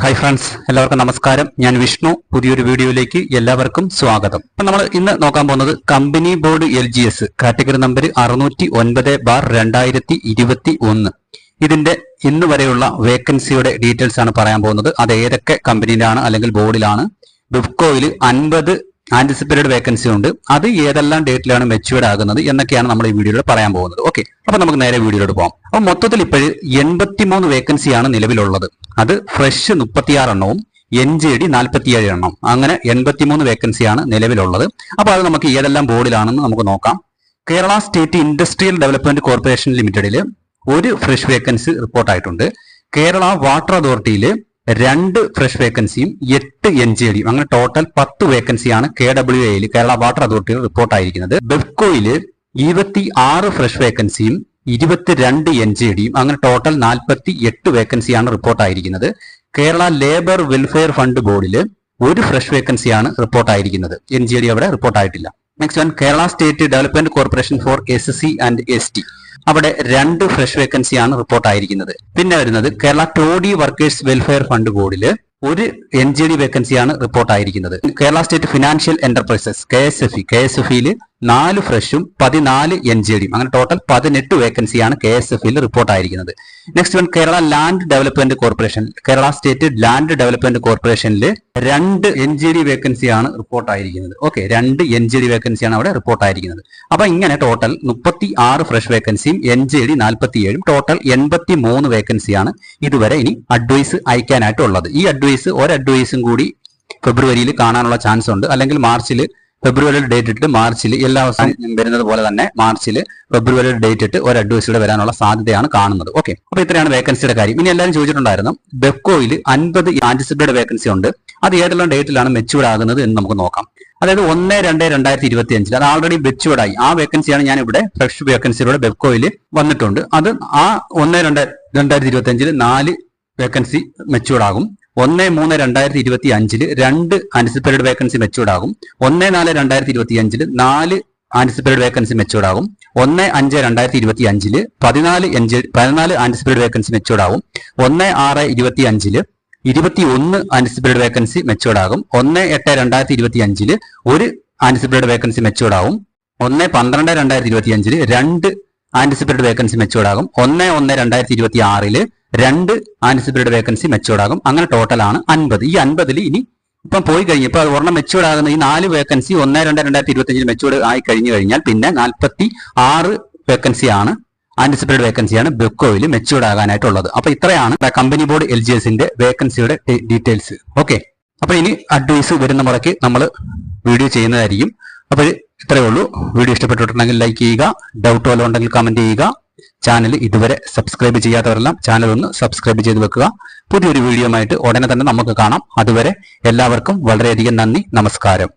Hi friends, എല്ലാവർക്കും നമസ്കാരം. ഞാൻ വിഷ്ണു. പുതിയൊരു വീഡിയോയിലേക്ക് എല്ലാവർക്കും സ്വാഗതം. അപ്പൊ നമ്മൾ ഇന്ന് നോക്കാൻ പോകുന്നത് company board LGS category number 609/2021 ഇതിന്റെ ഇന്ന് വരെയുള്ള വേക്കൻസിയുടെ ഡീറ്റെയിൽസ് ആണ് പറയാൻ പോകുന്നത്. അത് ഏതൊക്കെ കമ്പനിയിലാണ് അല്ലെങ്കിൽ ബോർഡിലാണ്. ബിബ്കോയിൽ 50 ആന്റിസിപ്പേറ്റഡ് വേക്കൻസി ഉണ്ട്. അത് ഏതെല്ലാം ഡേറ്റിലാണ് മെച്യൂർഡ് ആകുന്നത് എന്നൊക്കെയാണ് നമ്മൾ ഈ വീഡിയോയിൽ പറയാൻ പോകുന്നത്. ഓക്കെ, അപ്പൊ നമുക്ക് നേരെ വീഡിയോയിലോട്ട് പോകാം. അപ്പൊ മൊത്തത്തിൽ ഇപ്പോഴും 83 വേക്കൻസിയാണ് നിലവിലുള്ളത്. അത് ഫ്രഷ് 36 എണ്ണവും NJD 47 എണ്ണം, അങ്ങനെ 83 വേക്കൻസിയാണ് നിലവിലുള്ളത്. അപ്പൊ അത് നമുക്ക് ഏതെല്ലാം ബോർഡിലാണെന്ന് നമുക്ക് നോക്കാം. Kerala state industrial development corporation ലിമിറ്റഡിൽ ഒരു ഫ്രഷ് വേക്കൻസി റിപ്പോർട്ടായിട്ടുണ്ട്. കേരള വാട്ടർ അതോറിറ്റിയിൽ 2 ഫ്രഷ് വേക്കൻസിയും 8 NJD, അങ്ങനെ ടോട്ടൽ 10 വേക്കൻസിയാണ് KWAയിൽ കേരള വാട്ടർ അതോറിറ്റിയിൽ റിപ്പോർട്ടായിരിക്കുന്നത്. ബെബ്കോയിൽ 26 ഫ്രഷ് വേക്കൻസിയും 22 NJDയും, അങ്ങനെ ടോട്ടൽ 48 വേക്കൻസിയാണ് റിപ്പോർട്ടായിരിക്കുന്നത്. കേരള ലേബർ വെൽഫെയർ ഫണ്ട് ബോർഡിൽ ഒരു ഫ്രഷ് വേക്കൻസിയാണ് റിപ്പോർട്ടായിരിക്കുന്നത്. NJD അവിടെ റിപ്പോർട്ടായിട്ടില്ല. Next one Kerala state development corporation for SC and ST, അവിടെ 2 ഫ്രഷ് വേക്കൻസിയാണ് റിപ്പോർട്ടായിരിക്കുന്നത്. പിന്നെ വരുന്നത് Kerala toddy workers welfare fund ബോർഡിൽ ഒരു NJD വേക്കൻസിയാണ് റിപ്പോർട്ടായിരിക്കുന്നത്. കേരള സ്റ്റേറ്റ് ഫിനാൻഷ്യൽ എന്റർപ്രൈസസ് KSFEയിൽ 4 ഫ്രഷും 14 NJDയും, അങ്ങനെ ടോട്ടൽ 18 വേക്കൻസിയാണ് KSFEയിൽ റിപ്പോർട്ടായിരിക്കുന്നത്. Next one Kerala land development corporation, Kerala state land development കോർപ്പറേഷനിൽ 2 NJD വേക്കൻസിയാണ് റിപ്പോർട്ടായിരിക്കുന്നത്. ഓക്കെ, 2 NJD വേക്കൻസിയാണ് അവിടെ റിപ്പോർട്ടായിരിക്കുന്നത്. അപ്പൊ ഇങ്ങനെ ടോട്ടൽ 36 ഫ്രഷ് വേക്കൻസിയും NJD 47, ടോട്ടൽ 83 വേക്കൻസിയാണ് ഇതുവരെ ഇനി അഡ്വൈസ് അയക്കാനായിട്ടുള്ളത്. ഈ ഒരു അഡ്വൈസും കൂടി ഫെബ്രുവരിയിൽ കാണാനുള്ള ചാൻസ് ഉണ്ട്. അല്ലെങ്കിൽ ഫെബ്രുവരിയിൽ ഡേറ്റ് ഇട്ട് മാർച്ചിൽ എല്ലാ ദിവസവും വരുന്നത് പോലെ തന്നെ ഫെബ്രുവരിയിൽ ഡേറ്റ് ഇട്ട് ഒരു അഡ്വൈസിലൂടെ വരാനുള്ള സാധ്യതയാണ് കാണുന്നത്. ഓക്കെ, അപ്പൊ ഇത്രയാണ് വേക്കൻസിയുടെ കാര്യം. ഇനി എല്ലാവരും ചോദിച്ചിട്ടുണ്ടായിരുന്നു, ബെബ്കോയിൽ 50 ആന്റിസിപ്പേറ്റഡ് വേക്കൻസി ഉണ്ട്. അത് ഏതെല്ലാം ഡേറ്റിലാണ് മെച്യൂർഡ് ആകുന്നത് എന്ന് നമുക്ക് നോക്കാം. അതായത് 1/2/2025 അത് ആൾറെഡി മെച്യൂർഡ് ആയി. ആ വേക്കൻസിയാണ് ഞാൻ ഇവിടെ ഫ്രഷ് വേക്കൻസിയിലൂടെ ബെബ്കോയിൽ വന്നിട്ടുണ്ട്. അത് ആ 1/2/2025 4 വേക്കൻസി മെച്യൂർഡ് ആകും. 1/3/2025 2 ആന്റിസിപ്പേറ്റഡ് വേക്കൻസി മെച്യൂർഡ് ആകും. 1/4/2025 4 ആന്റിസിപ്പേറ്റഡ് വേക്കൻസി മെച്യൂർഡ് ആകും. 1/5/2025 14 ആന്റിസിപ്പേറ്റഡ് വേക്കൻസി മെച്യൂർഡ് ആകും. 1/6/2025 21 ആന്റിസിപ്പേറ്റഡ് വേക്കൻസി മെച്യൂർഡ് ആകും. 1/8/2025 ഒരു ആന്റിസിപ്പേറ്റഡ് വേക്കൻസി മെച്യൂർഡ് ആകും. 1/12/2025 2 ആന്റിസിപ്പേറ്റഡ് വേക്കൻസി മെച്യൂർഡ് ആകും. 1/1/2026 2 ആന്റിസിപ്പേറ്റഡ് വേക്കൻസി മെച്യൂർഡ് ആകും. അങ്ങനെ ടോട്ടൽ ആണ് 50. ഈ 50 ഇനി ഇപ്പം പോയി കഴിഞ്ഞപ്പോൾ അത് ഒരെണ്ണം മെച്യൂർഡ് ആകുന്ന ഈ 4 വേക്കൻസി 1/2/2025 മെച്യൂർഡ് ആയി കഴിഞ്ഞു കഴിഞ്ഞാൽ പിന്നെ 46 വേക്കൻസിയാണ് ആന്റിസിപ്പേറ്റഡ് വേക്കൻസിയാണ് ബെബ്കോയിൽ മെച്യൂർഡ് ആകാനായിട്ടുള്ളത്. അപ്പൊ ഇത്രയാണ് കമ്പനി ബോർഡ് LGSന്റെ വേക്കൻസിയുടെ ഡീറ്റെയിൽസ്. ഓക്കെ, അപ്പൊ ഇനി അഡ്വൈസ് വരുന്ന മുറയ്ക്ക് നമ്മൾ വീഡിയോ ചെയ്യുന്നതായിരിക്കും. അപ്പോൾ ഇത്രയേ ഉള്ളൂ. വീഡിയോ ഇഷ്ടപ്പെട്ടിട്ടുണ്ടെങ്കിൽ ലൈക്ക് ചെയ്യുക, ഡൗട്ട് വല്ലതും ഉണ്ടെങ്കിൽ കമന്റ് ചെയ്യുക. ചാനൽ ഇതുവരെ സബ്സ്ക്രൈബ് ചെയ്യാത്തവരെല്ലാം ചാനൽ ഒന്ന് സബ്സ്ക്രൈബ് ചെയ്ത് വെക്കുക. പുതിയൊരു വീഡിയോ ആയിട്ട് ഉടനെ തന്നെ നമുക്ക് കാണാം. അതുവരെ എല്ലാവർക്കും വളരെയധികം നന്ദി, നമസ്കാരം.